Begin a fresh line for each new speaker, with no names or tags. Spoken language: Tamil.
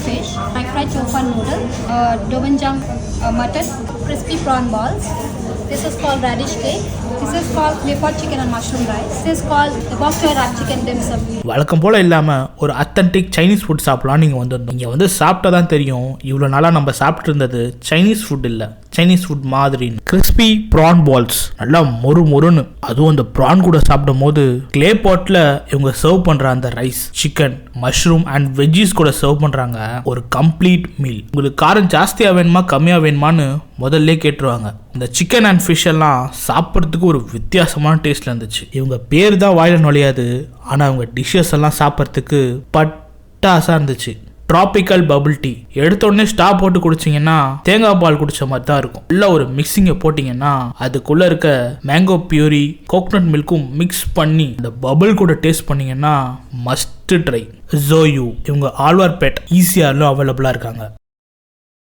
fish, fried tofu noodle, dobenjang mutton, crispy prawn balls. This is called radish cake. This is called clay pot chicken and mushroom rice. This is called the bok choy wrap chicken dim sum.
வழக்கம் போல் இல்லாமல் ஒரு அத்தன்டிக் சைனீஸ் ஃபுட் சாப்பிடலாம் நீங்கள் வந்திருந்தோம். இங்கே வந்து சாப்பிட்டா தான் தெரியும் இவ்வளோ நாளாக நம்ம சாப்பிட்டு இருந்தது சைனீஸ் ஃபுட் இல்லை, சைனீஸ் ஃபுட் மாதிரி. கிறிஸ்பி ப்ரான் பால்ஸ் நல்லா மொறுன்னு, அதுவும் அந்த ப்ரான் கூட சாப்பிடும் போது கிளே பாட்டில் இவங்க சர்வ் பண்ணுற அந்த rice, chicken, mushroom and veggies கூட சர்வ் பண்ணுறாங்க. ஒரு கம்ப்ளீட் மீல். உங்களுக்கு காரம் ஜாஸ்தியாக வேணுமா கம்மியாக வேணுமான்னு முதல்ல கேட்டுருவாங்க. இந்த சிக்கன் அண்ட் ஃபிஷ் எல்லாம் சாப்பிட்றதுக்கு ஒரு வித்தியாசமான டேஸ்ட்ல இருந்துச்சு. இவங்க பேர் தான் வாயில நுழையாது, ஆனால் அவங்க டிஷ்ஷஸ் எல்லாம் சாப்பிட்றதுக்கு பட்டாசா இருந்துச்சு. ட்ராபிக்கல் பபிள் டீ எடுத்தோடனே ஸ்டாப் போட்டு குடிச்சிங்கன்னா தேங்காய் பால் குடிச்ச மாதிரி தான் இருக்கும். இல்லை ஒரு மிக்சிங்கை போட்டிங்கன்னா அதுக்குள்ளே இருக்க மேங்கோ பியூரி கோகனட் மில்க்கும் மிக்ஸ் பண்ணி இந்த பபிள் கூட டேஸ்ட் பண்ணிங்கன்னா மஸ்ட் ட்ரை. ஜோயூ இவங்க ஆழ்வார்பேட் ஈசிஆர்லும் அவைலபிளாக இருக்காங்க.